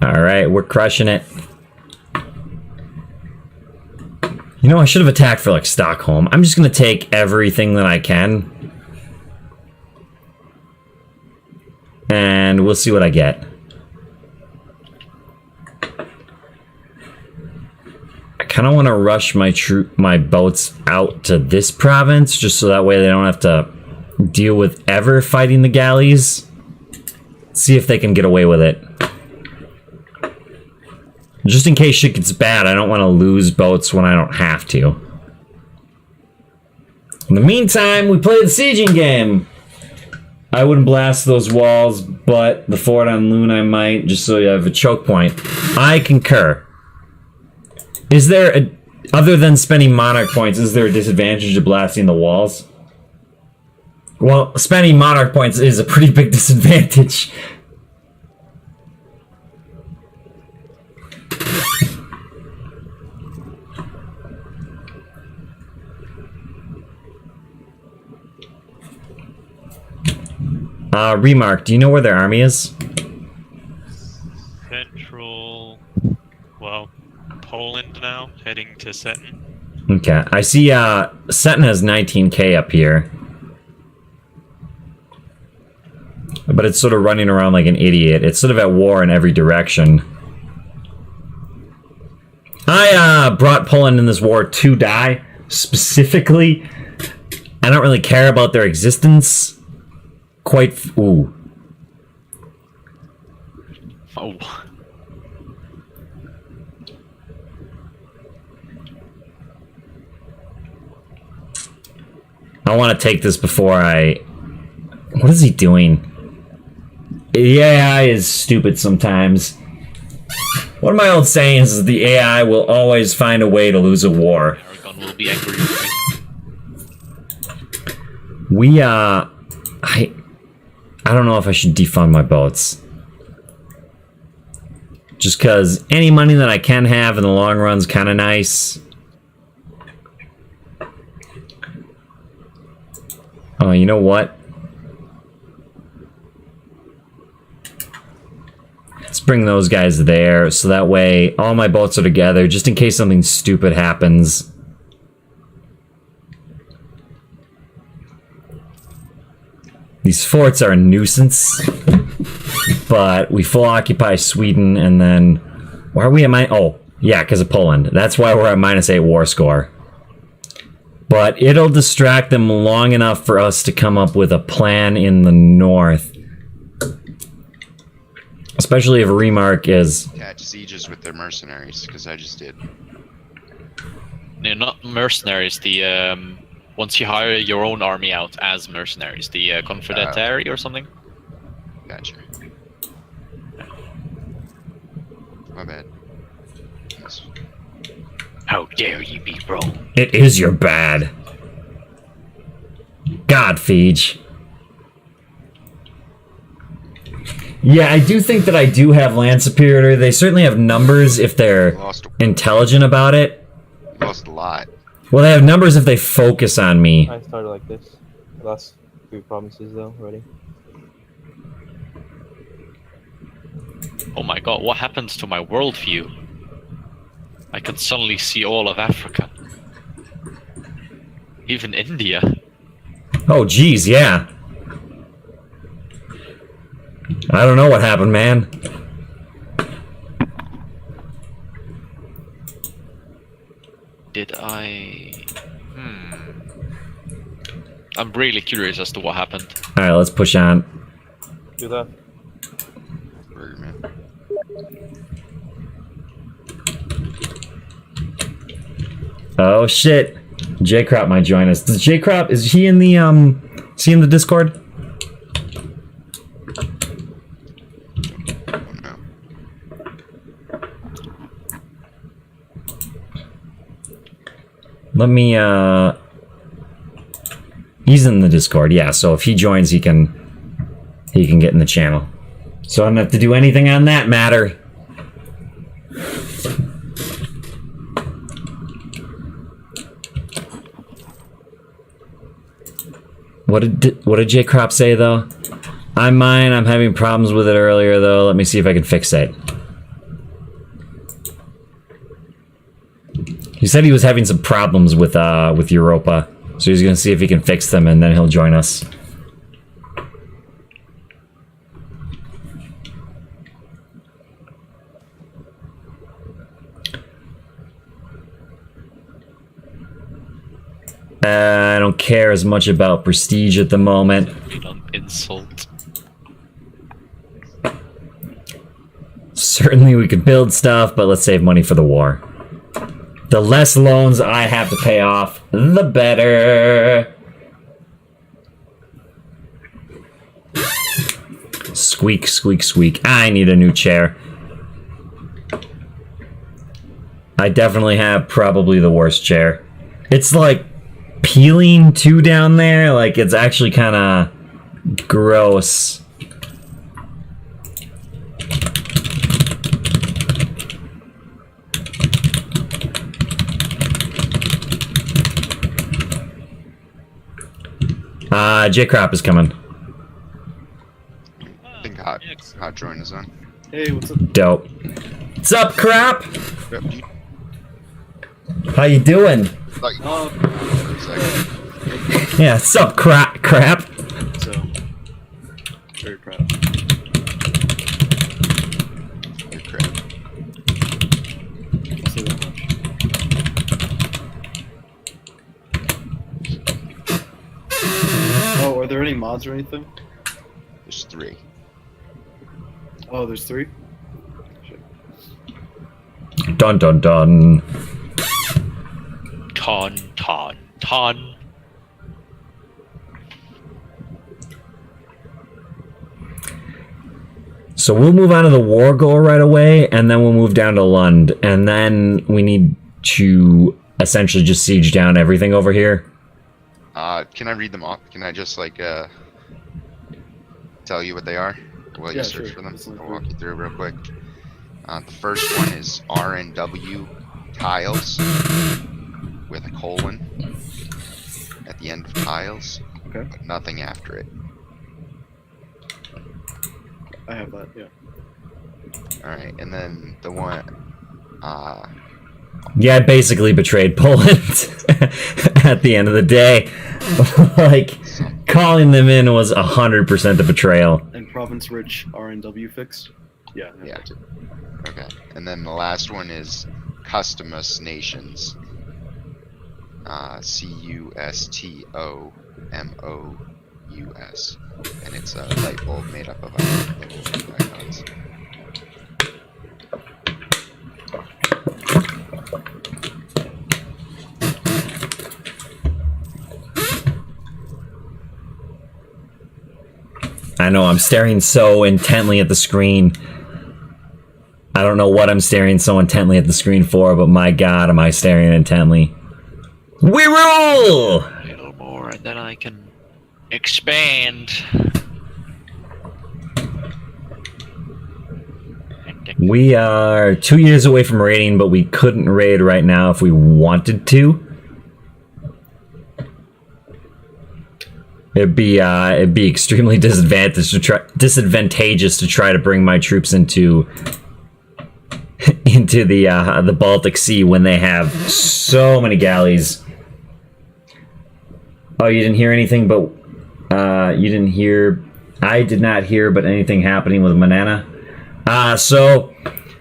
Alright, we're crushing it. You know, I should have attacked for, like, Stockholm. I'm just gonna take everything that I can. And we'll see what I get. I kind of want to rush my boats out to this province, just so that way they don't have to deal with ever fighting the galleys. See if they can get away with it. Just in case shit gets bad, I don't want to lose boats when I don't have to. In the meantime, we play the sieging game. I wouldn't blast those walls, but the fort on Loon I might, just so you have a choke point. I concur. Is there a... Other than spending monarch points, is there a disadvantage to blasting the walls? Well, spending monarch points is a pretty big disadvantage. Remark, do you know where their army is? Central... well, Poland now, heading to Seton. Okay, I see, Seton has 19k up here. But it's sort of running around like an idiot. It's sort of at war in every direction. I, brought Poland in this war to die. Specifically, I don't really care about their existence. Ooh. Oh. I want to take this before I... What is he doing? The AI is stupid sometimes. One of my old sayings is the AI will always find a way to lose a war. Aragon will be angry with me. We, I don't know if I should defund my boats. Just because any money that I can have in the long run is kind of nice. Oh, you know what? Let's bring those guys there, so that way all my boats are together, just in case something stupid happens. These forts are a nuisance, but we full occupy Sweden, and then... Why are we at oh, yeah, because of Poland. That's why we're at -8 war score. But it'll distract them long enough for us to come up with a plan in the north. Especially if Remark is... Attach sieges with their mercenaries, because I just did. No, not mercenaries, the, once you hire your own army out as mercenaries, the Confederatari or something? Gotcha. My bad. Yes. How dare you be wrong? It is your bad. God, Feej. Yeah, I do think that I do have land superiority. They certainly have numbers if they're intelligent about it. Lost a lot. Well, they have numbers if they focus on me. I started like this. The last few provinces though, already. Oh my god, what happens to my worldview? I can suddenly see all of Africa. Even India. Oh, geez, yeah. I don't know what happened, man. Did I... I'm really curious as to what happened. Alright, let's push on. Do that. Oh shit. J-Crop might join us. Does J-Crop, is he in the Discord? Let me, he's in the Discord, yeah, so if he joins, he can get in the channel. So I don't have to do anything on that matter. What did J-Crop say, though? I'm having problems with it earlier, though. Let me see if I can fix it. He said he was having some problems with Europa, so he's gonna see if he can fix them, and then he'll join us. I don't care as much about prestige at the moment. You don't insult. Certainly we could build stuff, but let's save money for the war. The less loans I have to pay off, the better. Squeak, squeak, squeak. I need a new chair. I definitely have probably the worst chair. It's like peeling too down there. Like it's actually kind of gross. J-Crop is coming. I think Hot Join is on. Hey, what's up? Dope. What's up, Crap? Yep, you- How you doing? Like, for a second. Yeah, what's up, Crap? So, very proud. You're crap. I'll say that much. Oh, are there any mods or anything? There's 3. Oh, there's 3? Shit. Dun dun dun. Ton. So we'll move on to the war goal right away, and then we'll move down to Lund, and then we need to essentially just siege down everything over here. Can I read them off? Can I just like tell you what they are while you Yeah, search sure. for them? Let's look I'll through walk you through real quick. The first one is RNW tiles with a colon at the end of tiles, Okay, but nothing after it. I have that, yeah. All right, and then the one, Yeah, I basically betrayed Poland at the end of the day. Like, calling them in was 100% a betrayal. And Province Rich RNW fixed? Yeah, I have Yeah. that too. okay, and then the last one is Customus Nations. CUSTOMOUS, and it's a light bulb made up of little icons. I know, I'm staring so intently at the screen. I don't know what I'm staring so intently at the screen for, but my god, am I staring intently. We rule! A little more, and then I can expand. We are 2 years away from raiding, but we couldn't raid right now if we wanted to. It'd be extremely disadvantageous to try to bring my troops into the Baltic Sea when they have so many galleys. Oh, you didn't hear anything, but you didn't hear. I did not hear, but anything happening with Manana. So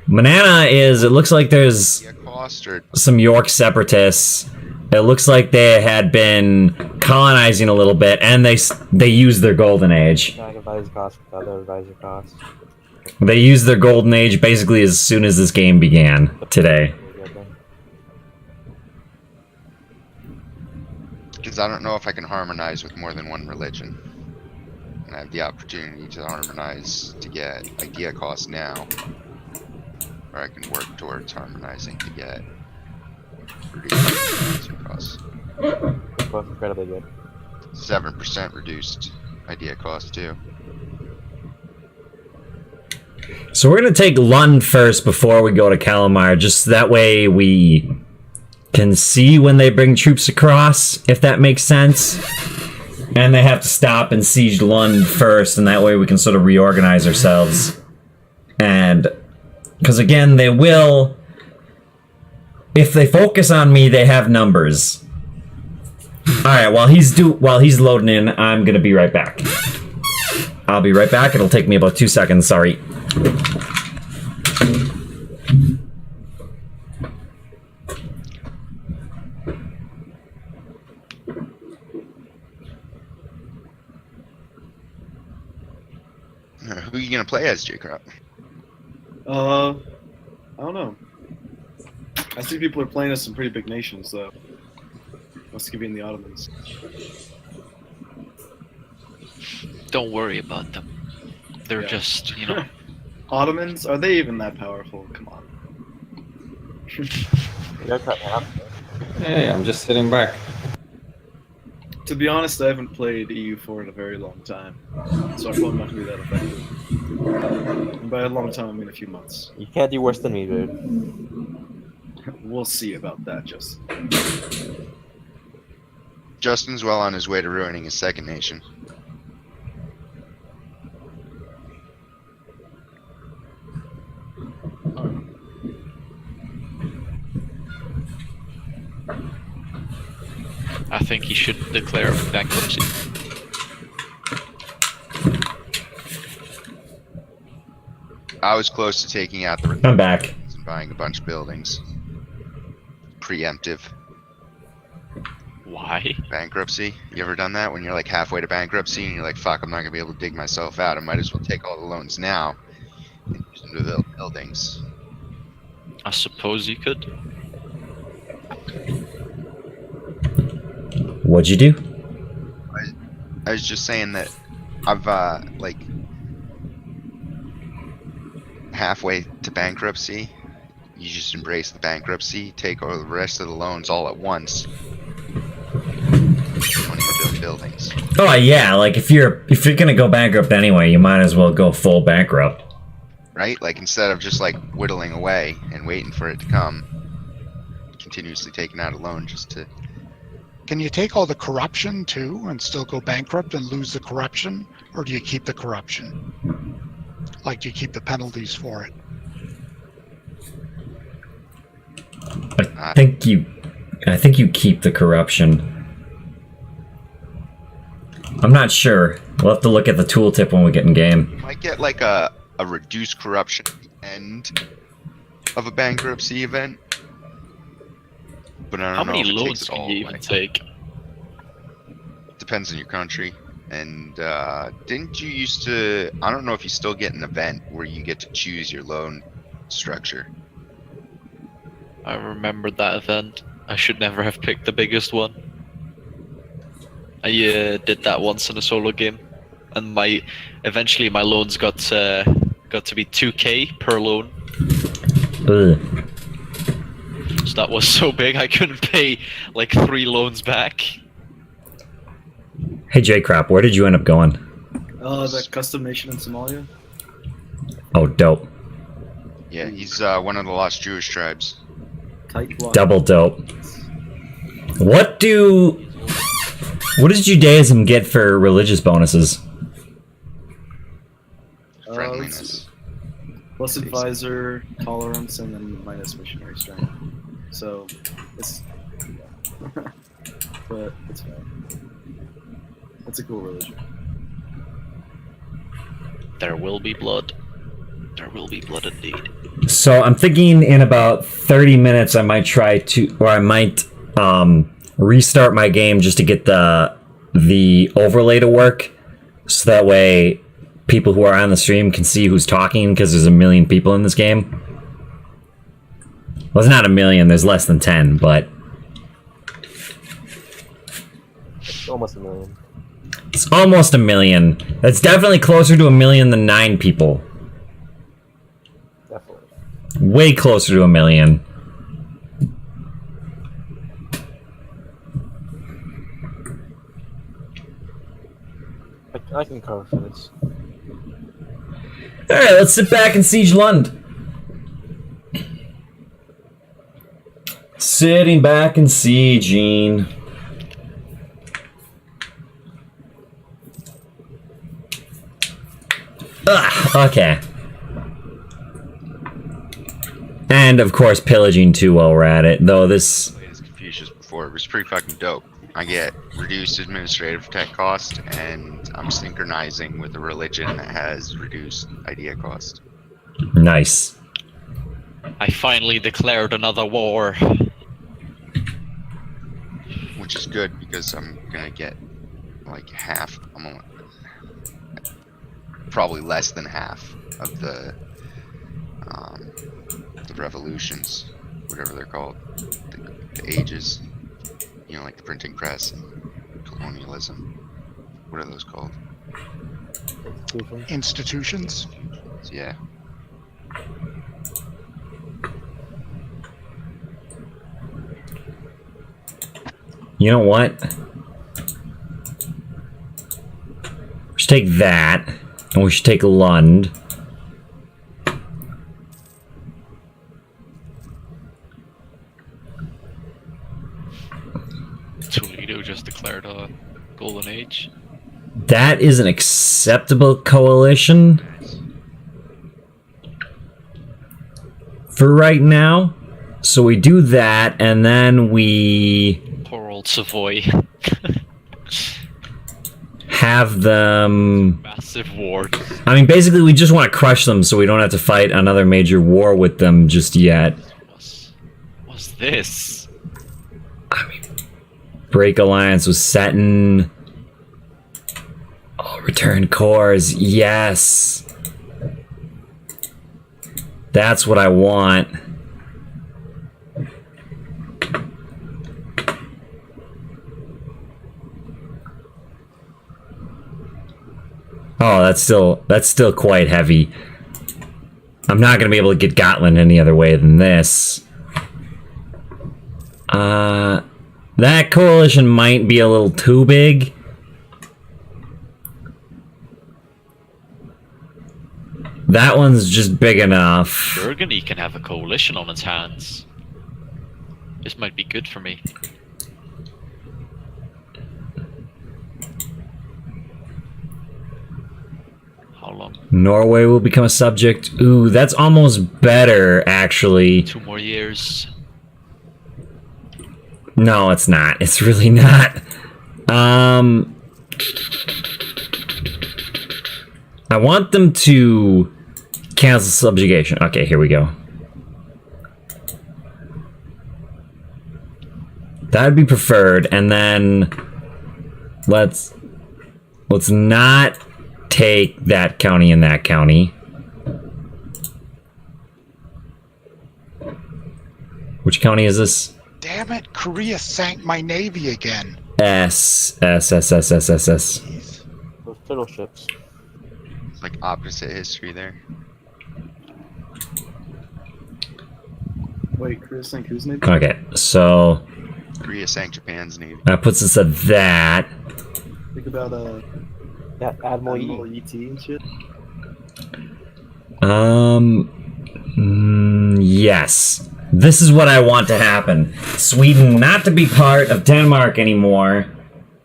Manana is. It looks like there's Yeah, cost or some York separatists. It looks like they had been colonizing a little bit, and they used their golden age. Not advisor cost without the advisor cost. They used their golden age basically as soon as this game began today. because I don't know if I can harmonize with more than one religion. And I have the opportunity to harmonize to get idea cost now, or I can work towards harmonizing to get reduced costs. Both incredibly good. 7% reduced idea cost too. So we're gonna take Lund first before we go to Calamar, just that way we can see when they bring troops across, if that makes sense. And they have to stop and siege Lund first, and that way we can sort of reorganize ourselves. And because again, they will If they focus on me, they have numbers. Alright, while he's loading in, I'm gonna be right back. I'll be right back. It'll take me about 2 seconds, sorry. Who are you gonna play as, J-Crop? I don't know. I see people are playing as some pretty big nations, though. Must be in the Ottomans. Don't worry about them. They're Yeah. just, you know. Ottomans? Are they even that powerful? Come on. Hey, I'm just sitting back. To be honest, I haven't played EU4 in a very long time, so I'm probably not going to be that effective. And by a long time, I mean a few months. You can't do worse than me, dude. We'll see about that, Justin. Justin's well on his way to ruining his second nation. I think he should declare bankruptcy. I was close to taking out the I'm back. and buying a bunch of buildings. Preemptive Why? bankruptcy. You ever done that when you're like halfway to bankruptcy and you're like, fuck, I'm not gonna be able to dig myself out. I might as well take all the loans now and use them to build buildings. I suppose you could. What'd you do? I was just saying that I've like halfway to bankruptcy. You just embrace the bankruptcy, take all the rest of the loans all at once. You want to build buildings. Oh yeah, like if you're gonna go bankrupt anyway, you might as well go full bankrupt. Right? Like instead of just like whittling away and waiting for it to come, continuously taking out a loan just to. Can you take all the corruption too and still go bankrupt and lose the corruption? Or do you keep the corruption? Like, do you keep the penalties for it? I think you keep the corruption. I'm not sure. We'll have to look at the tooltip when we get in game. You might get like a reduced corruption at the end of a bankruptcy event. But I don't How know many if it loans takes it can all you away. even take? Depends on your country. And didn't you used to? I don't know if you still get an event where you get to choose your loan structure. I remember that event. I should never have picked the biggest one. I did that once in a solo game, and eventually my loans got to be 2k per loan. Ugh. So that was so big I couldn't pay like 3 loans back. Hey J-Crop, where did you end up going? That custom nation in Somalia? Oh, dope. Yeah, he's one of the lost Jewish tribes. Tight block. Double dope. What does Judaism get for religious bonuses? Friendliness. Plus advisor, tolerance, and then minus missionary strength. So, it's... but, it's fine. It's a cool religion. There will be blood. There will be blood indeed. So I'm thinking in about 30 minutes I might restart my game just to get the overlay to work, so that way people who are on the stream can see who's talking, because there's 1 million people in this game. Well, it's not 1 million, there's less than 10, but It's almost 1 million. it's almost 1 million. That's definitely closer to 1 million than 9 people. Definitely. Way closer to 1 million. I can cover for this. Alright, let's sit back and siege Lund. Sitting back and sieging. Okay. And, of course, pillaging too while we're at it. Though this... Played as Confucius before. It was pretty fucking dope. I get reduced administrative tech cost, and I'm synchronizing with a religion that has reduced idea cost. Nice. I finally declared another war. Which is good, because I'm gonna get, like, half... probably less than half of the revolutions, whatever they're called, the ages, you know, like the printing press and colonialism. What are those called? Institutions. So, yeah. You know what? We should take that, and we should take Lund. Toledo just declared a golden age. That is an acceptable coalition for right now. So we do that, and then we Poor old Savoy. have them... Massive war. I mean, basically, we just want to crush them so we don't have to fight another major war with them just yet. What's this? Break alliance with Seton. Oh, return cores. Yes. That's what I want. Oh, that's still quite heavy. I'm not gonna be able to get Gotland any other way than this. That coalition might be a little too big. That one's just big enough. Burgundy can have a coalition on its hands. This might be good for me. How long? Norway will become a subject. Ooh, that's almost better, actually. 2 more years. No, it's not. It's really not. I want them to cancel subjugation. Okay, here we go. That'd be preferred, and then let's not take that county and that county. Which county is this? Damn it, Korea sank my navy again. S. Those turtle ships. Like opposite history there. Wait, Chris, think whose name? Okay, so Korea sank Japan's navy. that puts us at that. Think about That Admiral Admiral E. ET and shit. Yes. This is what I want to happen. Sweden not to be part of Denmark anymore.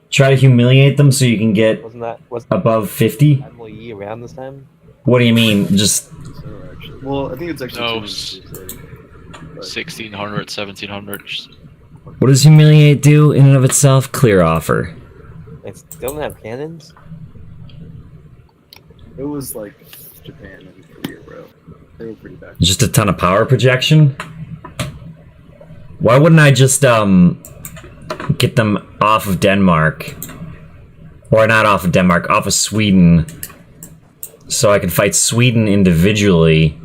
Try to humiliate them so you can get Wasn't above 50. Admiral E around this time? What do you mean? Just So, actually, well, I think it's actually No, 200 1600, 1700s. what does humiliate do in and of itself? Clear offer. They still don't have cannons? It was like Japan and Korea, bro. They were pretty bad. Just a ton of power projection. Why wouldn't I just get them off of Denmark? Or not off of Denmark, off of Sweden. So I can fight Sweden individually.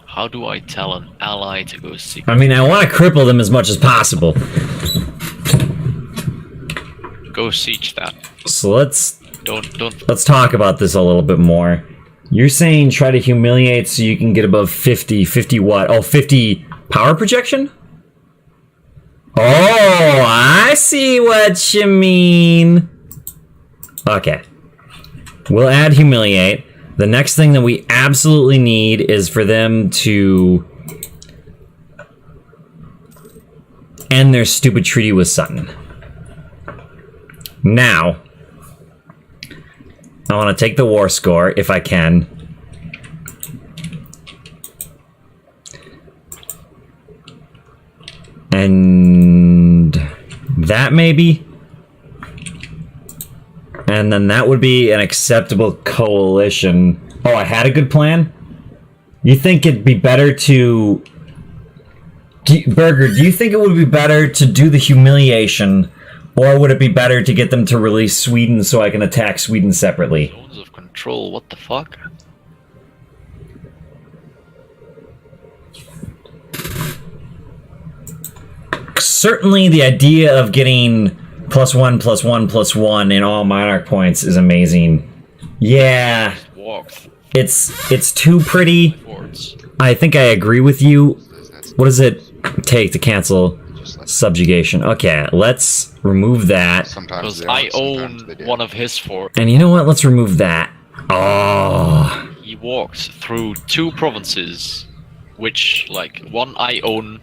How do I tell an ally to go seek? I mean, I want to cripple them as much as possible. Go siege that. So let's Don't. talk about this a little bit more. You're saying try to humiliate so you can get above 50. 50 what? Oh, 50 power projection? Oh, I see what you mean. Okay. We'll add humiliate. The next thing that we absolutely need is for them to end their stupid treaty with Sutton. Now, I want to take the war score, if I can, that maybe? And then that would be an acceptable coalition. Oh, I had a good plan? You think it'd be better to... Burger, do you think it would be better to do the humiliation, or would it be better to get them to release Sweden so I can attack Sweden separately? Zones of control, what the fuck? Certainly the idea of getting +1/+1/+1 in all monarch points is amazing. Yeah, Walked it's too pretty. towards. I think I agree with you. What does it take to cancel subjugation? Okay, let's remove that. Sometimes Because they I don't, sometimes own they do. one of his forts. And you know what? Let's remove that. Oh, He walked through 2 provinces, which, like, one I own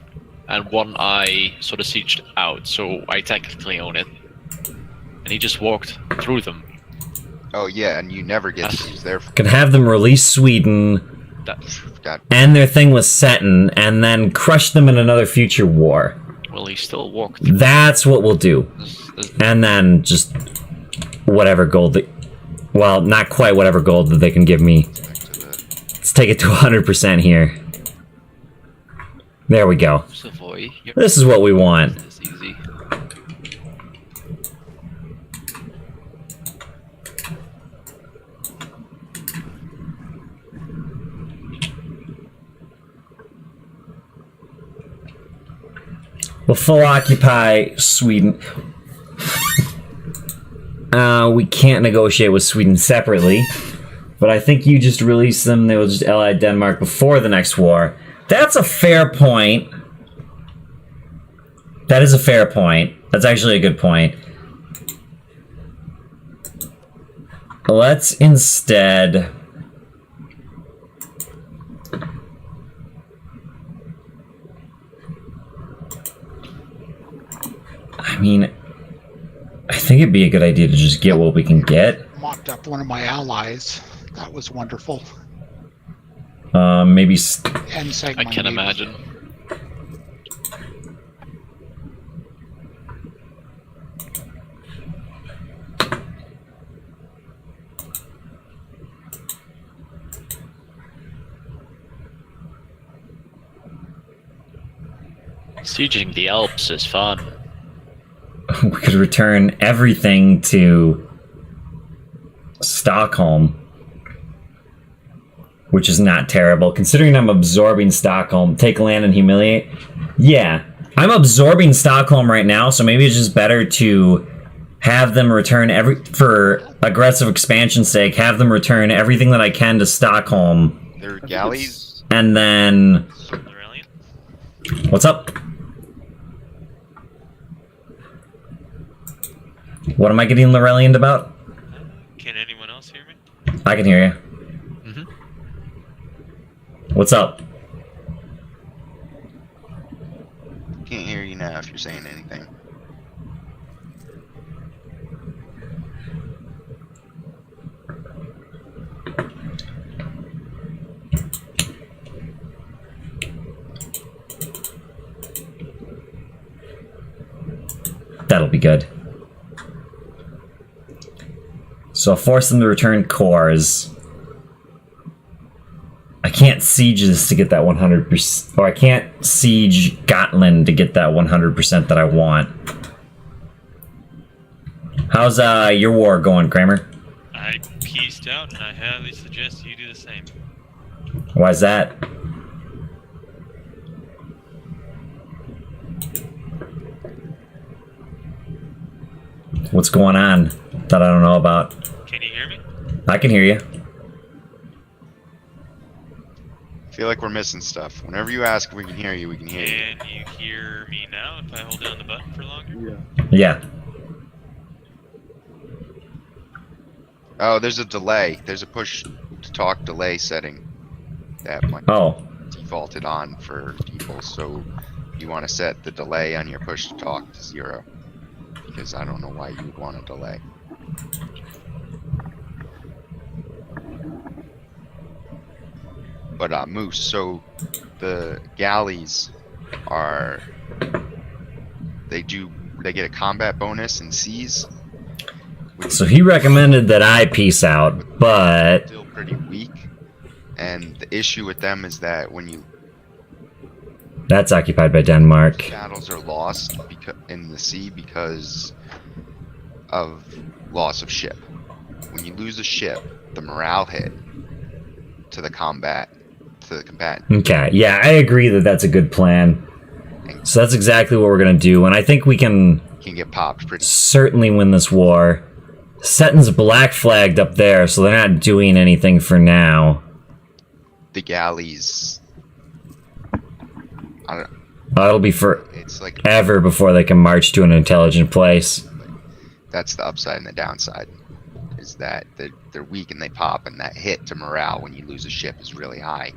and one I sort of sieged out, so I technically own it. And he just walked through them. Oh yeah, and you never get to use their. could have them release Sweden, Got end their thing with Seton, and then crush them in another future war. Well, he still walked. That's what we'll do. This- And then just whatever gold that, well, not quite whatever gold that they can give me. back to the. Let's take it to 100% here. There we go. Savoy, you're This is what we want. this easy. We'll full occupy Sweden. We can't negotiate with Sweden separately. But I think you just release them, they will just ally Denmark before the next war. That's a fair point. That is a fair point. That's actually a good point. Let's instead... I mean, I think it'd be a good idea to just get what we can get. Mocked up one of my allies. That was wonderful. Maybe... End I segment. can imagine. Sieging the Alps is fun. we could return everything to Stockholm, which is not terrible. Considering I'm absorbing Stockholm, take land and humiliate. Yeah, I'm absorbing Stockholm right now, so maybe it's just better to have them return for aggressive expansion's sake, have them return everything that I can to Stockholm, Their galleys. and then... Lorrelion? What's up? What am I getting Lorrelion about? Can anyone else hear me? I can hear you. Mm-hmm. What's up? Can't hear you now if you're saying anything. That'll be good. So I'll force them to return cores. I can't siege this to get that 100%, or I can't siege Gotland to get that 100% that I want. How's your war going, Kramer? I pieced out, and I highly suggest you do the same. Why's that? What's going on that I don't know about? Can you hear me? I can hear you. I feel like we're missing stuff. Whenever you ask if we can hear you, we can hear you. Can you hear me now if I hold down the button for longer? Yeah. Yeah. Oh, there's a delay. There's a push to talk delay setting that might Oh. defaulted on for people. So you want to set the delay on your push to talk to 0. Because I don't know why you would want a delay. But Moose, so the galleys are, they do they get a combat bonus in seas. So he recommended that I peace out, but Still pretty weak. And the issue with them is that when you that's occupied by Denmark. battles are lost in the sea because of loss of ship. When you lose a ship, the morale hit to the combatant. Okay, yeah, I agree that that's a good plan. So that's exactly what we're gonna do, and I think we can Get popped pretty. certainly win this war. Setton's black flagged up there, so they're not doing anything for now. The galleys. It'll be for It's like ever before they can march to an intelligent place. that's the upside and the downside. Is that they're weak and they pop, and that hit to morale when you lose a ship is really high.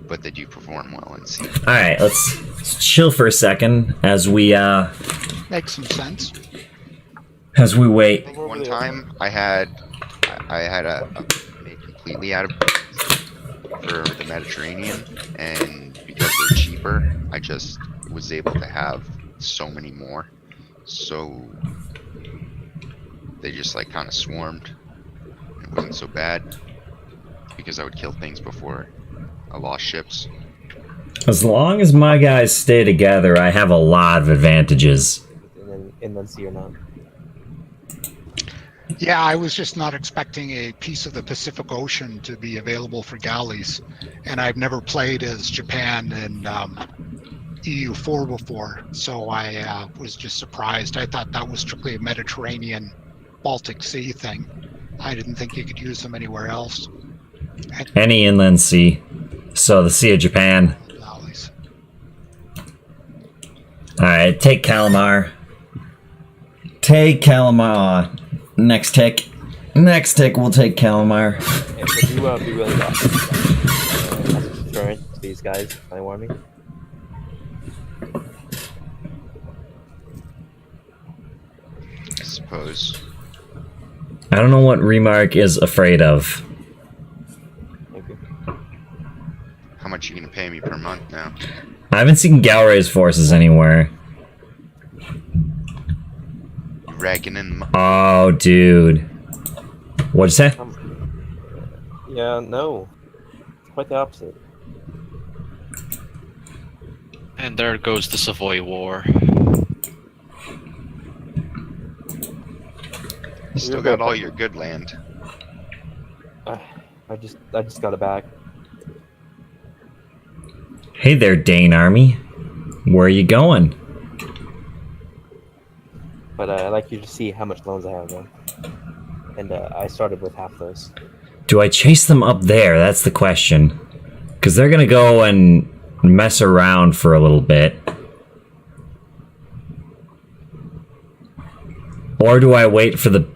But they do perform well in sea. All right, let's chill for a second as we Makes some sense. wait. One time I had a made completely out of for the Mediterranean, and because they're cheaper, I just was able to have so many more. So they just like kind of swarmed. It wasn't so bad because I would kill things before I lost ships. As long as my guys stay together, I have a lot of advantages. Inland sea or not? Yeah, I was just not expecting a piece of the Pacific Ocean to be available for galleys, and I've never played as Japan and EU4 before, so I was just surprised. I thought that was strictly a Mediterranean, Baltic Sea thing. I didn't think you could use them anywhere else. Any inland sea. So the Sea of Japan. Galleys. Alright, take Calamar. Take Calamar. Next tick. Next tick, we'll take Calamar. And would you be willing to offer deterrent to these guys flying warming? I suppose. I don't know what Remark is afraid of. Thank you. How much are you gonna pay me per month now? I haven't seen Galray's forces anywhere. You ragging in? Oh, dude. What'd you say? Yeah, no. It's quite the opposite. And there goes the Savoy War. You still got all your good land. I just got it back. Hey there, Dane Army. Where are you going? But I'd like you to see how much loans I have though. And I started with half those. Do I chase them up there? That's the question. Because they're gonna go and mess around for a little bit. Or do I wait for the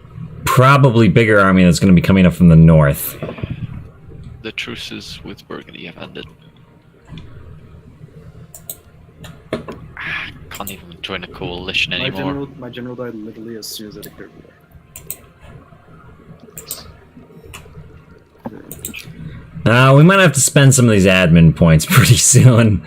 probably bigger army that's gonna be coming up from the north? The truces with Burgundy have ended. Can't even join a coalition anymore. My general died literally as soon as I declared war. We might have to spend some of these admin points pretty soon.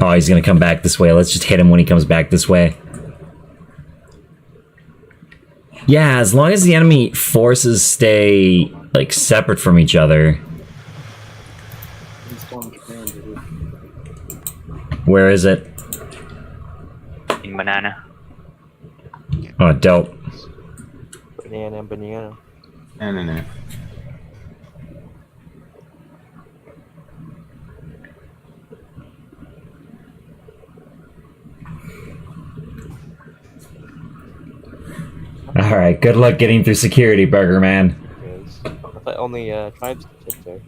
Oh, he's gonna come back this way. Let's just hit him when he comes back this way. Yeah, as long as the enemy forces stay, like, separate from each other. Where is it? In banana. Oh, dope. Banana. No. Alright, good luck getting through security, Burger Man. Because I thought only tribes sit there.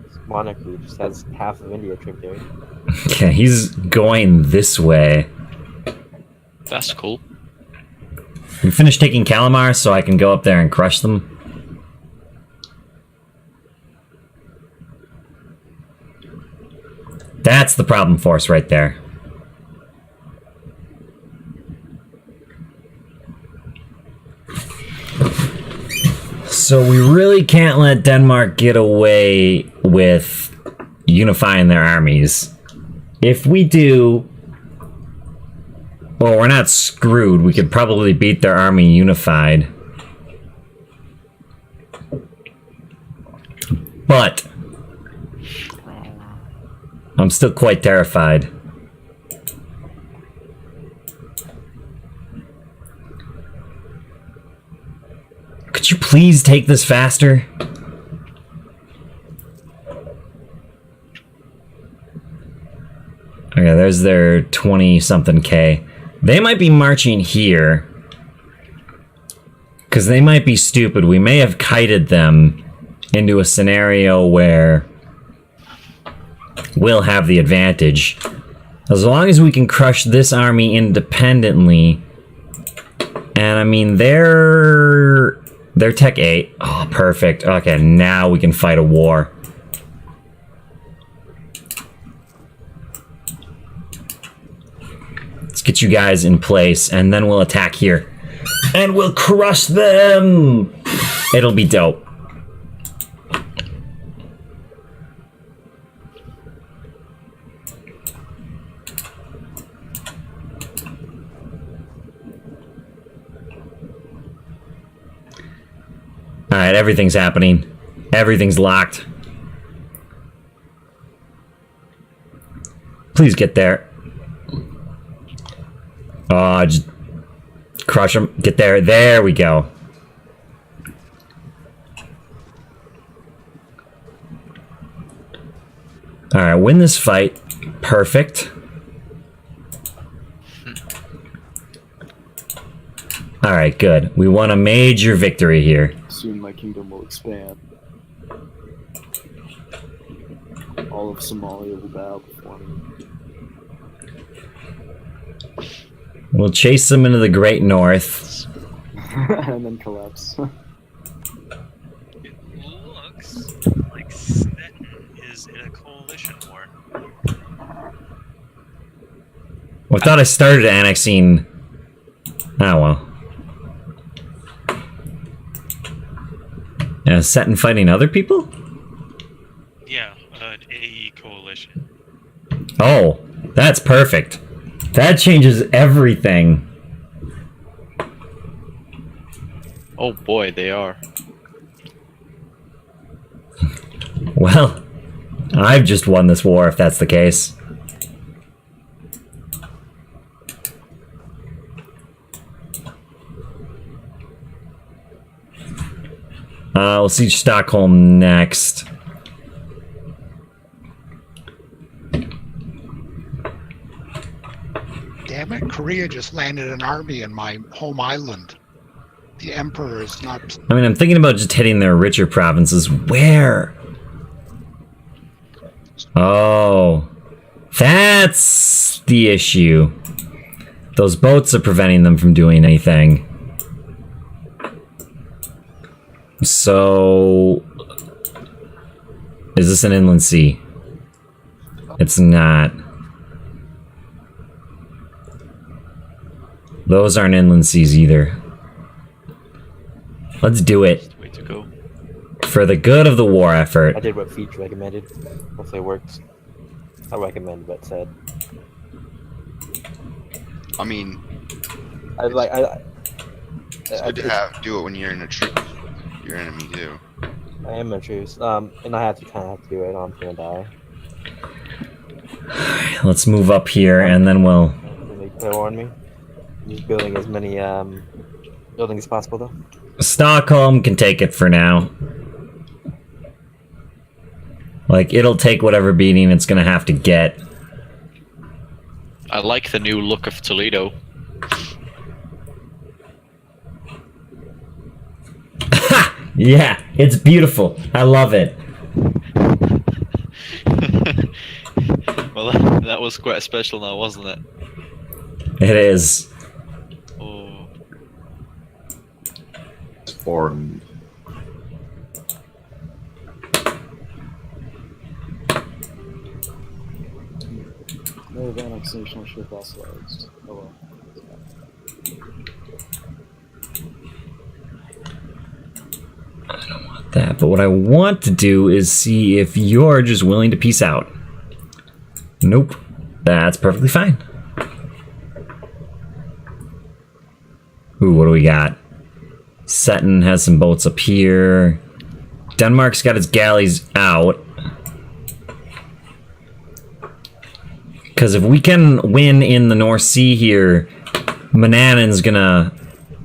This monarchy just has half of India tributary. Okay, he's going this way. That's cool. We finished taking Calamar, so I can go up there and crush them. That's the problem force right there. So we really can't let Denmark get away with unifying their armies. If we do, well, we're not screwed. We could probably beat their army unified. But I'm still quite terrified. Could you please take this faster? Okay, there's their 20-something K. They might be marching here. Because they might be stupid. We may have kited them into a scenario where we'll have the advantage. As long as we can crush this army independently. And I mean, they're Tech 8. Oh, perfect. Okay, now we can fight a war. Let's get you guys in place, and then we'll attack here. And we'll crush them! It'll be dope. Alright, everything's happening. Everything's locked. Please get there. Oh, just crush them. Get there. There we go. Alright, win this fight. Perfect. Alright, good. We won a major victory here. Soon my kingdom will expand. All of Somalia will bow before me. We'll chase them into the Great North. And then collapse. It looks like Stettin is in a coalition war. Well, I thought I started annexing... Oh, well. Stettin fighting other people? Yeah, an AE coalition. Oh, that's perfect. That changes everything. Oh boy, they are. Well, I've just won this war if that's the case. We'll see Stockholm next. Damn it, Korea just landed an army in my home island. The Emperor is not... I mean, I'm thinking about just hitting their richer provinces. Where? Oh. That's the issue. Those boats are preventing them from doing anything. So... Is this an inland sea? It's not. Those aren't inland seas either. Let's do it. Way to go. For the good of the war effort. I did what Feej recommended. Hopefully it works. I recommend what said. I mean, It's good to do it when you're in a troop. Your enemy too. I am a truce. And I have to kind of have to do it. I'm gonna die. Let's move up here and then we'll... Can they clear on me? I'm just building as many buildings as possible though. Stockholm can take it for now. Like, it'll take whatever beating it's gonna have to get. I like the new look of Toledo. Yeah, it's beautiful. I love it. Well, that was quite special now, wasn't it? It is. Oh. Foreign. No annexation ship authorized. Oh well. that. But what I want to do is see if you're just willing to peace out. Nope. That's perfectly fine. Ooh, what do we got? Seton has some boats up here. Denmark's got its galleys out. Because if we can win in the North Sea here, Manannan's gonna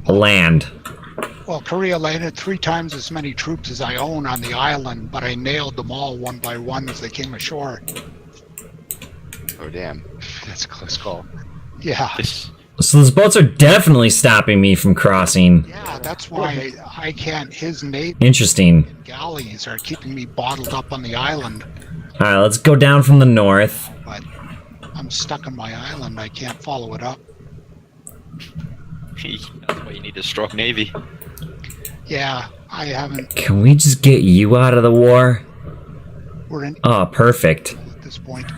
land. Well, Korea landed 3 times as many troops as I own on the island, but I nailed them all one by one as they came ashore. Oh damn, that's a close call. Yeah. So those boats are definitely stopping me from crossing. Yeah, that's why I can't. His navy Interesting. and galleys are keeping me bottled up on the island, Alright, let's go down from the north. but I'm stuck on my island. I can't follow it up. That's why you need a strong navy. Yeah, I haven't. Can we just get you out of the war? We're in Oh, perfect. at this point.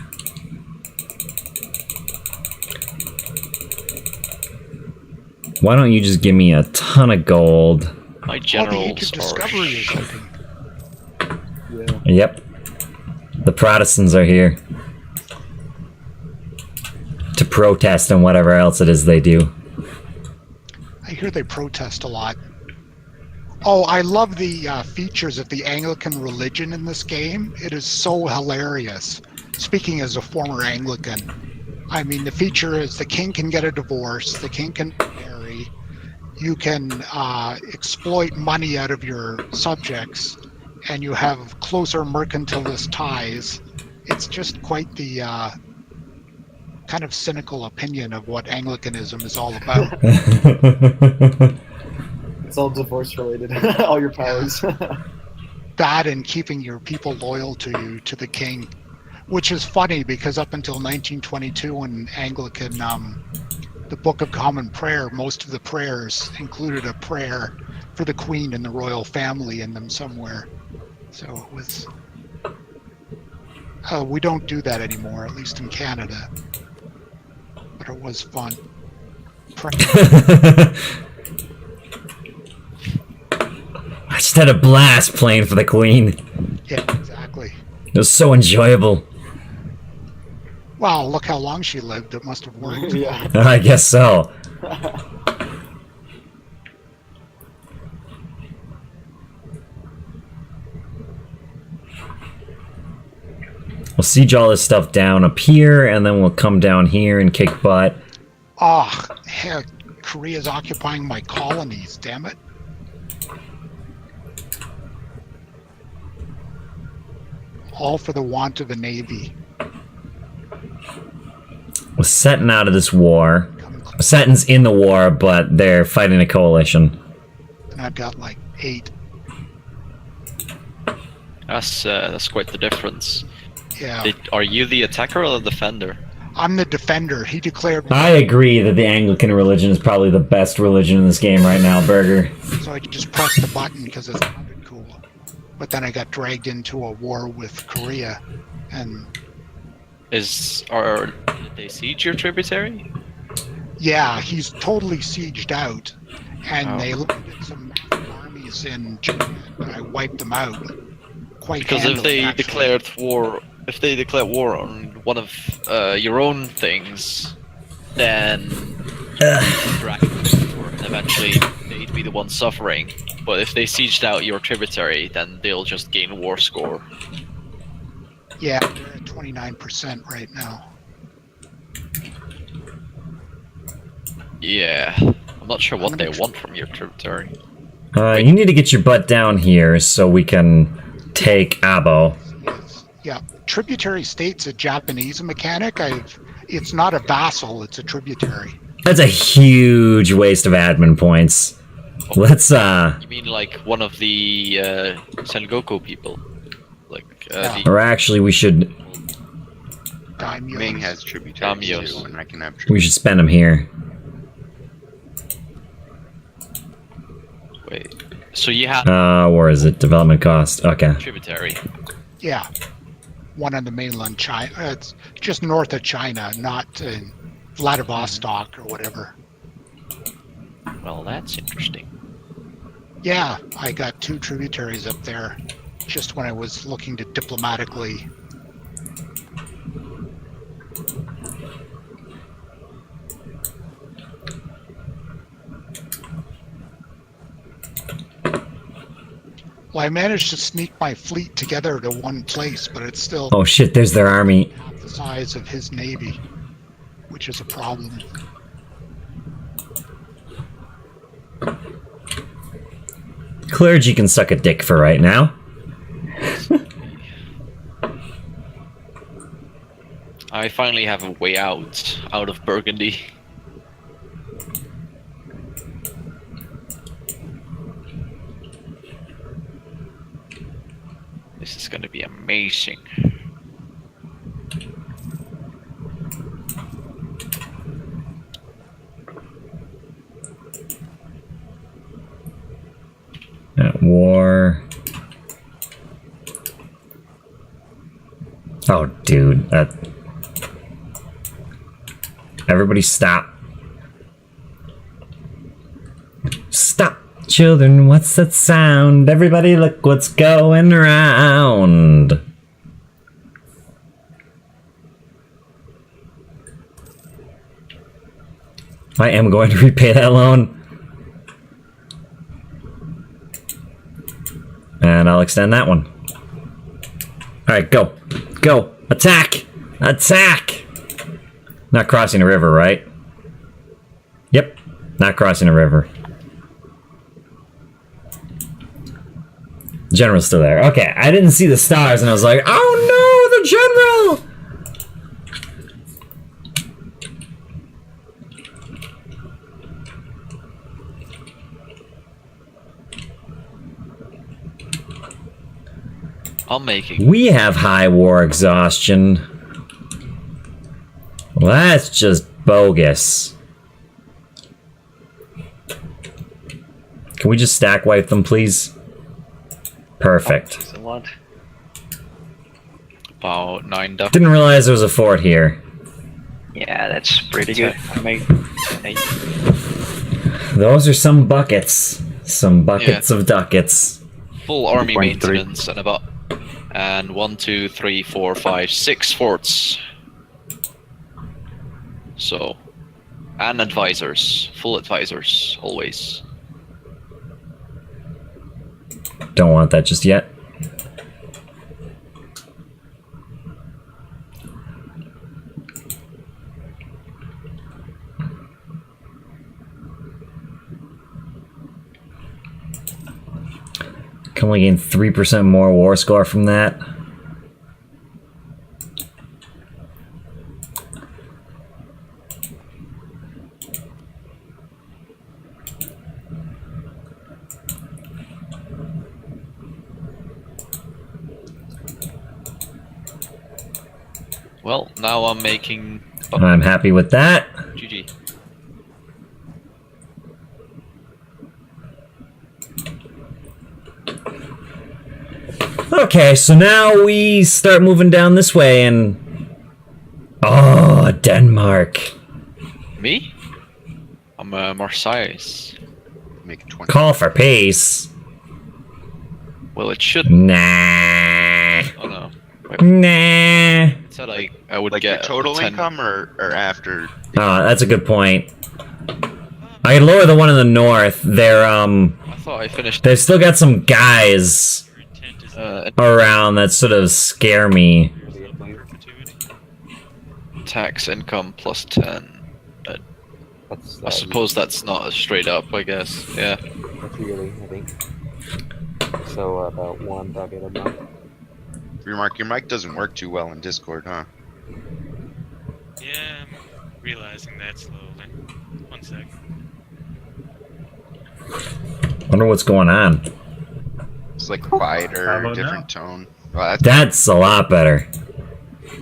Why don't you just give me a ton of gold? My Well, the generals Age of Discovery is shipping. Yeah. Yep. The Protestants are here. To protest and whatever else it is they do. I hear they protest a lot. Oh, I love the features of the Anglican religion in this game. It is so hilarious. Speaking as a former Anglican, I mean, the feature is the king can get a divorce, the king can marry, you can exploit money out of your subjects, and you have closer mercantilist ties. It's just quite the kind of cynical opinion of what Anglicanism is all about. It's all divorce related. All your powers. That and keeping your people loyal to you, to the king, which is funny because up until 1922 in Anglican, the Book of Common Prayer, most of the prayers included a prayer for the Queen and the royal family in them somewhere. So it was. We don't do that anymore, at least in Canada. But it was fun. I just had a blast playing for the Queen. Yeah, exactly. It was so enjoyable. Wow, look how long she lived. It must have worked. Yeah. I guess so. We'll siege all this stuff down up here, and then we'll come down here and kick butt. Ah, heck, Korea's occupying my colonies, damn it. All for the want of a navy. We're setting out of this war. Seton's in the war, but they're fighting a coalition. And I've got like 8. That's quite the difference. Yeah. Are you the attacker or the defender? I'm the defender. He declared I agree that the Anglican religion is probably the best religion in this game right now, Burger. so I could just press the button because it sounded cool. But then I got dragged into a war with Korea, and Did they siege your tributary? yeah, he's totally sieged out. And Oh. they landed some armies in Japan, but I wiped them out. Quite Because if handily, they actually. declared war on one of your own things, then drag them to war, and eventually they'd be the ones suffering. But if they sieged out your tributary, then they'll just gain war score. Yeah, they're at 29% right now. Yeah, I'm not sure what they want from your tributary. You need to get your butt down here so we can take Abo. Yes. Yeah, tributary state's a Japanese mechanic. It's not a vassal, it's a tributary. That's a huge waste of admin points. Let's, You mean like one of the Sengoku people? Like, or actually we should Daimyos. Ming has tributaries Daimyos. too, and I can have we tributaries. should spend them here. wait. So you have Where is it? Development cost. Okay. tributary. Yeah, one on the mainland China. It's just north of China, not in Vladivostok or whatever. Well, that's interesting. Yeah, I got 2 tributaries up there just when I was looking to diplomatically. Well, I managed to sneak my fleet together to one place, but it's still Oh shit, there's their army. half the size of his navy, which is a problem. Clergy can suck a dick for right now. I finally have a way out of Burgundy. This is gonna be amazing. At war. Oh, dude, that. Everybody stop. Stop, children, what's that sound? Everybody look what's going around. I am going to repay that loan. And I'll extend that one. Alright, go. Go. Attack! Attack! Not crossing a river, right? Yep. Not crossing a river. General's still there. Okay, I didn't see the stars and I was like, oh no, the general! I'm making. We have high war exhaustion. Well, that's just bogus. Can we just stack wipe them, please? Perfect. Excellent. About 9 ducks. Didn't realize there was a fort here. Yeah, that's pretty good. I mean, Those are some buckets. Some buckets of ducats. Full army 1.3. maintenance and about. And 1, 2, 3, 4, 5, 6 forts. So, and advisors, full advisors, always. Don't want that just yet. Can we gain 3% more war score from that? Well, now I'm making. I'm happy with that. GG. Okay, so now we start moving down this way and... Oh, Denmark. Me? I'm Marseilles. Make it 20. Call for peace. Well, it should. Nah. Oh no. Nah. It said I would Like your get total 10. income or after? Oh, that's a good point. I can lower the one in the north. They're, I thought I finished. they've still got some guys Your intent is around that sort of scare me. perpetuity. Tax income plus 10. That's I suppose that's not a straight up, I guess. Yeah. that's yearly, I think. So about 1 ducat a month. Your mic doesn't work too well in Discord, huh? Yeah, I'm realizing that slowly. 1 sec. Wonder what's going on. It's like How quieter, about different tone. Well, That's a lot better.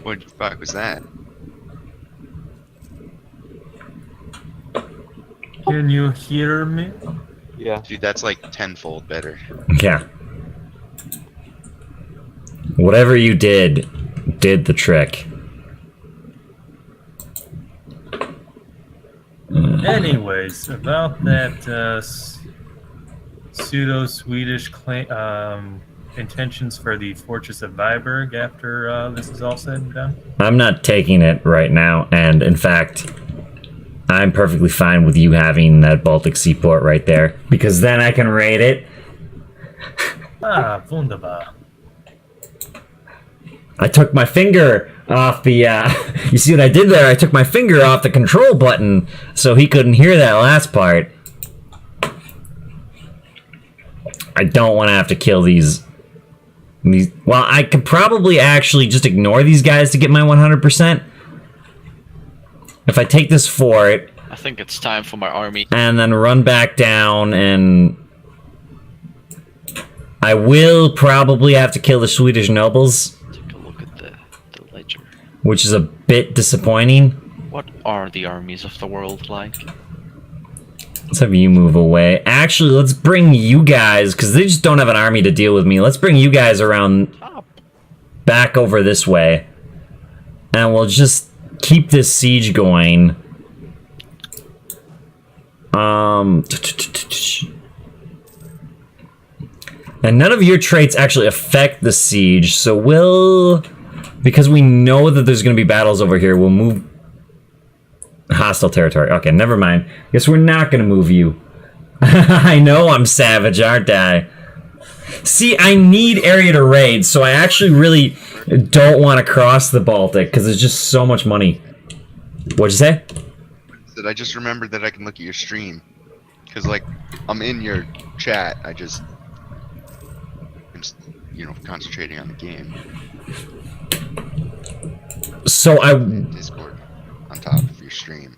what the fuck was that? Can you hear me? Yeah. Dude, that's like tenfold better. Yeah. Whatever you did the trick. Anyways, about that pseudo-Swedish intentions for the Fortress of Viborg after this is all said and done? I'm not taking it right now, and in fact, I'm perfectly fine with you having that Baltic seaport right there, because then I can raid it. Ah, wunderbar. I took my finger off the, you see what I did there? I took my finger off the control button, so he couldn't hear that last part. I don't want to have to kill these. Well, I could probably actually just ignore these guys to get my 100%. If I take this fort... I think it's time for my army. And then run back down, and... I will probably have to kill the Swedish nobles. Take a look at the ledger. Which is a bit disappointing. What are the armies of the world like? Let's have you move away. Actually, let's bring you guys, because they just don't have an army to deal with me. Let's bring you guys around back over this way. And we'll just keep this siege going. And none of your traits actually affect the siege, so we'll... Because we know that there's going to be battles over here, we'll move... Hostile territory. Okay, never mind. Guess we're not gonna move you. I know I'm savage, aren't I? See, I need area to raid, so I actually really don't want to cross the Baltic, because there's just so much money. What'd you say? I just remembered that I can look at your stream. Because, like, I'm in your chat, I'm just, you know, concentrating on the game. So Discord on top of your stream,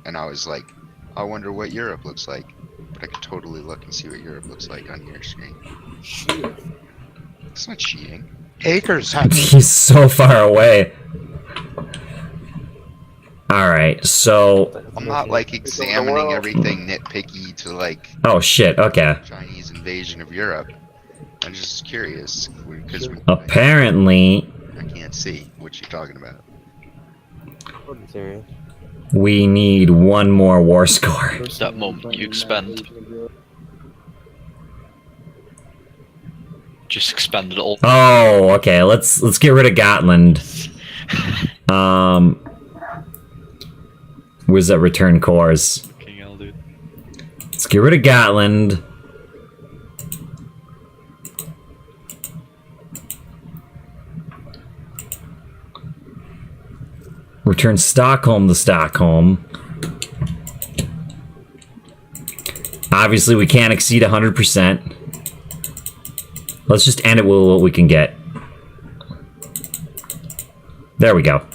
and I was like, I wonder what Europe looks like, but I could totally look and see what Europe looks like on your screen. It's not cheating. Acres have. He's so far away. Alright, so... I'm not, like, examining everything nitpicky to, like... Oh, shit, okay. Chinese invasion of Europe. I'm just curious, because... Apparently... I can't see what you're talking about. We need one more war score. That moment you expend. Just expend it all. Oh, okay. Let's get rid of Gotland. Where's that return cores? King L, dude. Let's get rid of Gotland. Return Stockholm to Stockholm. Obviously, we can't exceed 100%. Let's just end it with what we can get. There we go.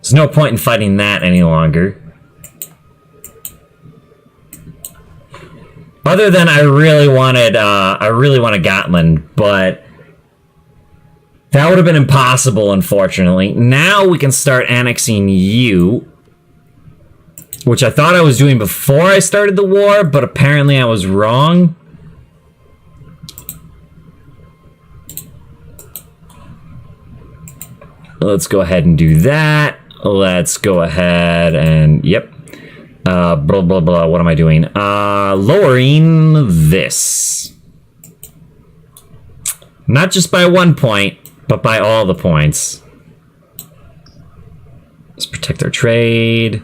There's no point in fighting that any longer. Other than I really wanted Gotland, but that would have been impossible, unfortunately. Now we can start annexing you, which I thought I was doing before I started the war, but apparently I was wrong. Let's go ahead and do that. Let's go ahead and, yep. Blah, blah, blah. What am I doing? Lowering this. Not just by 1 point, but by all the points. Let's protect our trade.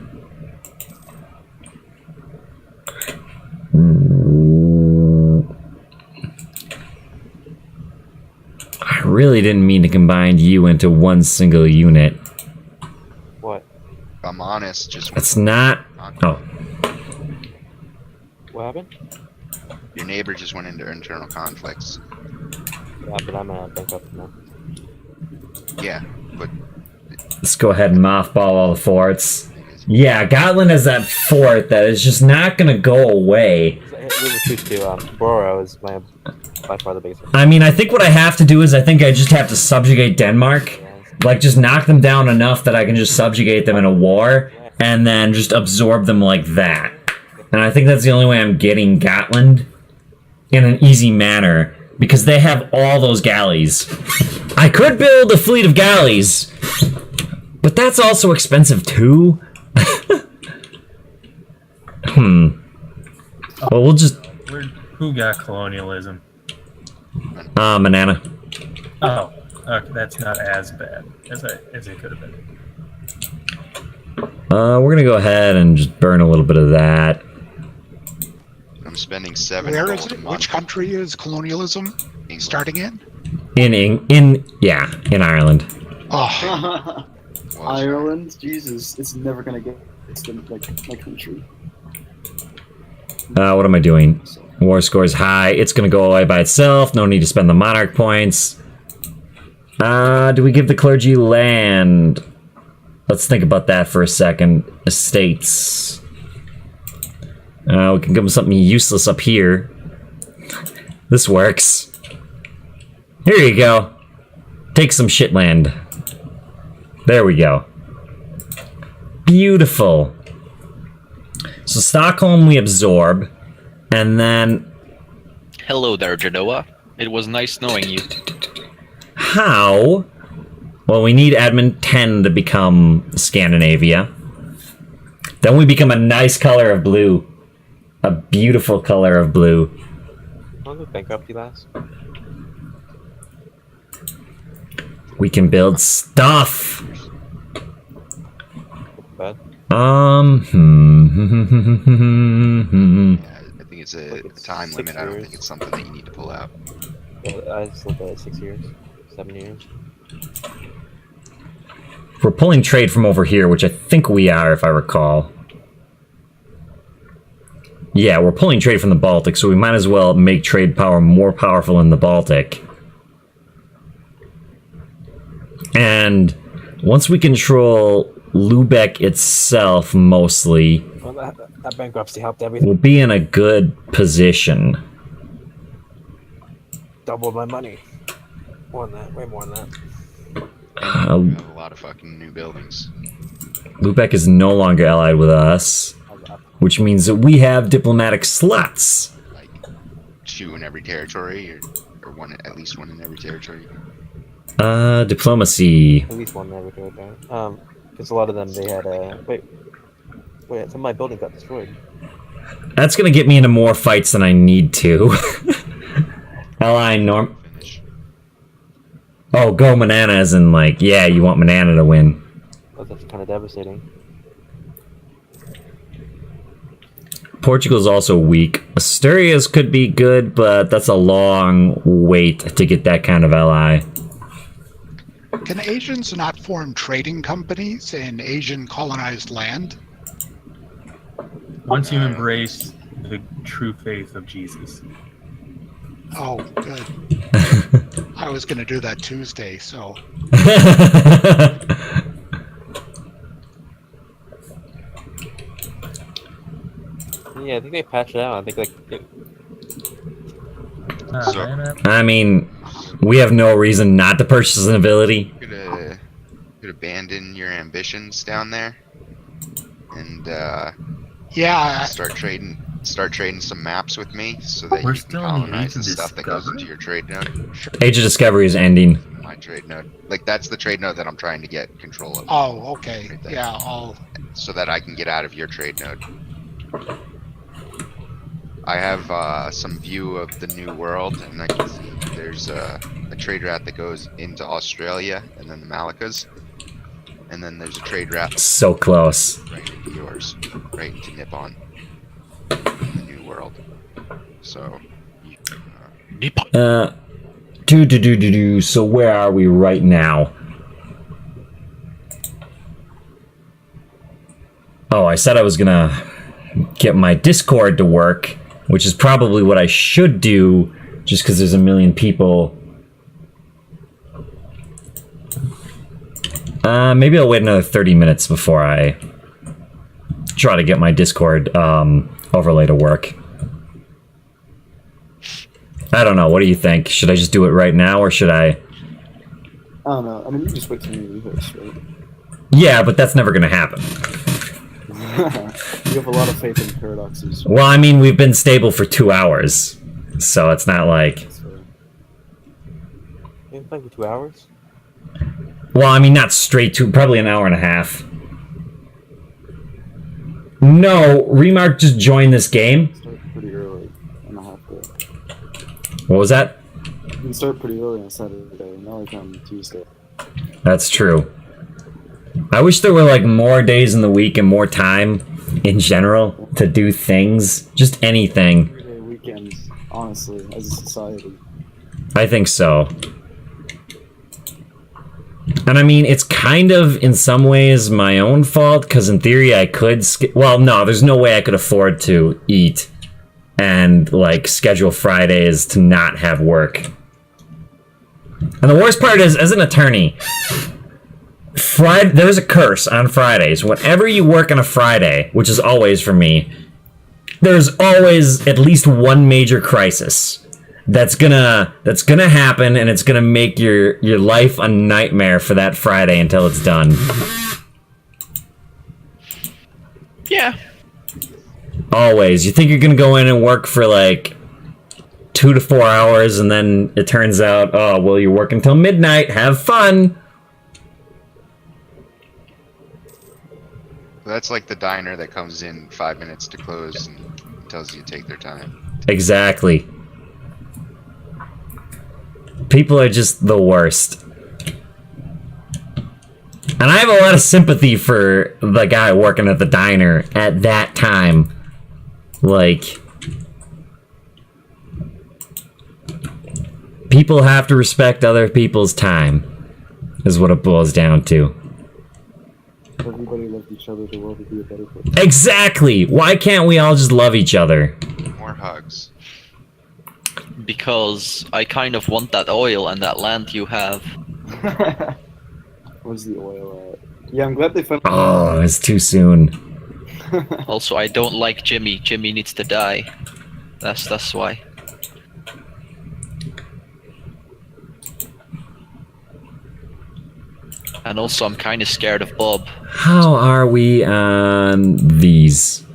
I really didn't mean to combine you into one single unit. What? If I'm honest, just... That's not... Oh. What happened? Your neighbor just went into internal conflicts. Yeah, but I'm bankrupt now. Yeah, but... Let's go ahead and mothball all the forts. Yeah, Gotland has that fort that is just not gonna go away. We were choose to, Boro is by far the biggest. I mean, I think what I have to do is I think I just have to subjugate Denmark. Like, just knock them down enough that I can just subjugate them in a war, and then just absorb them like that. And I think that's the only way I'm getting Gotland in an easy manner, because they have all those galleys. I could build a fleet of galleys, but that's also expensive too. Well, we'll just... Who got colonialism? Banana. Oh, okay, that's not as bad as it could have been. We're gonna go ahead and just burn a little bit of that. I'm spending 7 Where gold is a it? month. Which country is colonialism England. starting in? In Ireland. Oh, Well, Ireland, Jesus, it's never gonna get. It's the, like my country. What am I doing? War score is high. It's gonna go away by itself. No need to spend the monarch points. Do we give the clergy land? Let's think about that for a second. Estates. We can give them something useless up here. This works. Here you go. Take some shit land. There we go. Beautiful. So Stockholm we absorb, and then... Hello there, Genoa. It was nice knowing you. How? Well, we need admin 10 to become Scandinavia. Then we become a nice color of blue. A beautiful color of blue. How long did bankruptcy last? We can build stuff. Bad. Yeah, I think it's a It's time 6 limit. I don't years. think it's something that you need to pull out. Yeah, I just looked at it 6 years, 7 years. We're pulling trade from over here, which I think we are, if I recall. Yeah, we're pulling trade from the Baltic, so we might as well make trade power more powerful in the Baltic. And once we control Lubeck itself, mostly, Well, that bankruptcy helped everything. we'll be in a good position. Doubled my money. More than that, way more than that. We have a lot of fucking new buildings. Lubeck is no longer allied with us, which means that we have diplomatic slots. Like 2 in every territory, or one, at least 1 in every territory. Diplomacy. At least one never did that. Because a lot of them, they had wait, some of my buildings got destroyed. That's gonna get me into more fights than I need to. Ally Norm. Finish. Oh, go Manana as in like, yeah, you want Manana to win. That's kind of devastating. Portugal's also weak. Asturias could be good, but that's a long wait to get that kind of ally. can Asians not form trading companies in Asian colonized land? Once you embrace the true faith of Jesus. Oh, good. I was going to do that Tuesday, so Yeah, I think they patched it out. I think So- I mean, we have no reason not to purchase an ability. Could abandon your ambitions down there, and yeah, start trading some maps with me, so that We're you can still in the colonize Age the of stuff that goes Discovery? into your trade node. Age of Discovery is ending. My trade node, like that's the trade node that I'm trying to get control of, oh, okay. Right there. Yeah, I'll so that I can get out of your trade node. I have some view of the new world, and I can see there's a trade route that goes into Australia and then the Malaccas, and then there's a trade route So close. right into yours, right into Nippon, the new world. So, So where are we right now? Oh, I said I was gonna get my Discord to work, which is probably what I should do, just because there's a million people. Maybe I'll wait another 30 minutes before I try to get my Discord overlay to work. I don't know. What do you think? Should I just do it right now, or should I? I don't know. I mean, you just wait till you reverse, right? Yeah, but that's never gonna happen. You have a lot of faith in paradoxes. Well, I mean, we've been stable for 2 hours, so it's not like... That's fair. You've been playing for 2 hours. Well, I mean, not straight to... Probably an hour and a half. No, Remark just joined this game. Start pretty early, and I have to. What was that? You can start pretty early on Saturday, not like on Tuesday. That's true. I wish there were like more days in the week and more time in general to do things. Just anything. Everyday weekends, honestly, as a society. I think so. And I mean, it's kind of, in some ways, my own fault, because in theory I could well, no, there's no way I could afford to eat and, like, schedule Fridays to not have work. And the worst part is, as an attorney, there's a curse on Fridays. Whenever you work on a Friday, which is always for me, there's always at least one major crisis that's gonna happen, and it's gonna make your life a nightmare for that Friday until it's done. Yeah. Always. You think you're gonna go in and work for like 2 to 4 hours, and then it turns out, oh well, you're working till midnight. Have fun. That's like the diner that comes in 5 minutes to close and tells you to take their time. Exactly. People are just the worst. And I have a lot of sympathy for the guy working at the diner at that time. Like, people have to respect other people's time, is what it boils down to. If everybody loved each other, the world would be a better place. Exactly! Why can't we all just love each other? More hugs. Because I kind of want that oil and that land you have. Where's the oil at? Yeah, I'm glad they found. Oh, it's too soon. Also, I don't like Jimmy. Jimmy needs to die. That's why. And also, I'm kind of scared of Bob. How are we on these?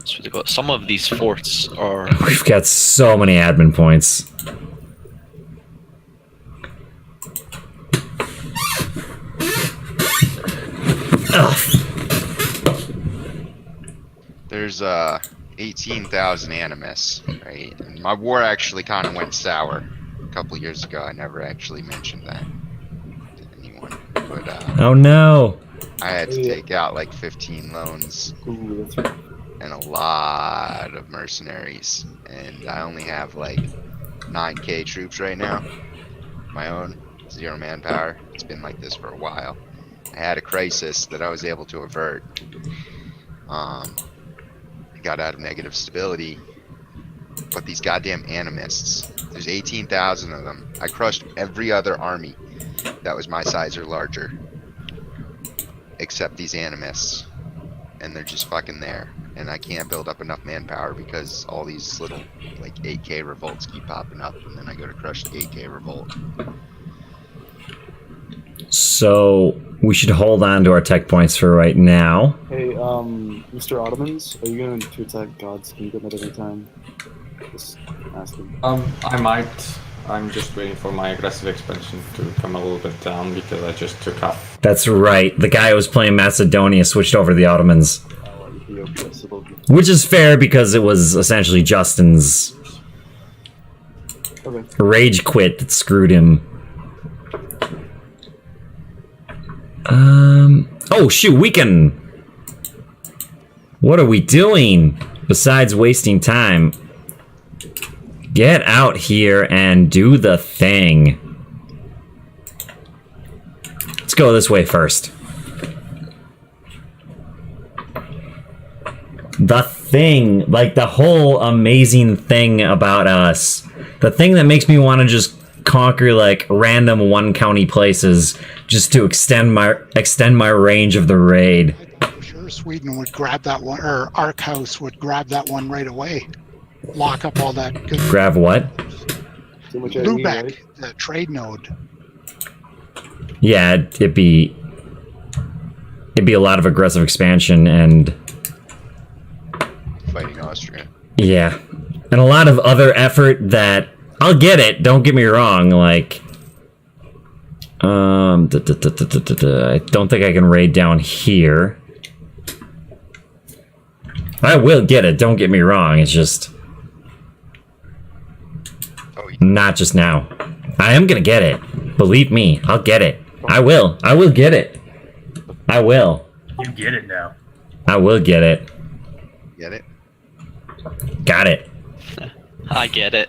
So they got some of these forts are. We've got so many admin points. Ugh. There's 18,000 animus, right? And my war actually kind of went sour a couple years ago. I never actually mentioned that to anyone, but Oh no. I had to take out like 15 loans Ooh, that's right. and a lot of mercenaries, and I only have like 9k troops right now. My own 0 manpower. It's been like this for a while. I had a crisis that I was able to avert. Got out of negative stability, but these goddamn animists, there's 18,000 of them. I crushed every other army that was my size or larger, except these animists, and they're just fucking there. And I can't build up enough manpower because all these little like 8k revolts keep popping up, and then I go to crush the 8k revolt. So we should hold on to our tech points for right now. Hey, Mr. Ottomans, are you going to attack gods? Can you get that every time? Just asking. I might. I'm just waiting for my aggressive expansion to come a little bit down because I just took off. That's right. The guy who was playing Macedonia switched over to the Ottomans. Ethiopia, so they'll be- Which is fair because it was essentially Justin's Okay. rage quit that screwed him. Oh shoot, we can... What are we doing besides wasting time? Get out here and do the thing. Let's go this way first. The thing, like the whole amazing thing about us. The thing that makes me want to just conquer like random one county places just to extend my range of the raid. I'm sure Sweden would grab that one, or Ark House would grab that one right away. Lock up all that good Grab what? Too much enemy, Lubeck, right? the trade node. Yeah, it'd be a lot of aggressive expansion and Fighting Austria. yeah, and a lot of other effort that I'll get it. Don't get me wrong. Like I don't think I can raid down here. I will get it, don't get me wrong, it's just... Not just now. I am gonna get it. Believe me, I'll get it. I will get it. I will. You get it now. I will get it. Get it? Got it. I get it.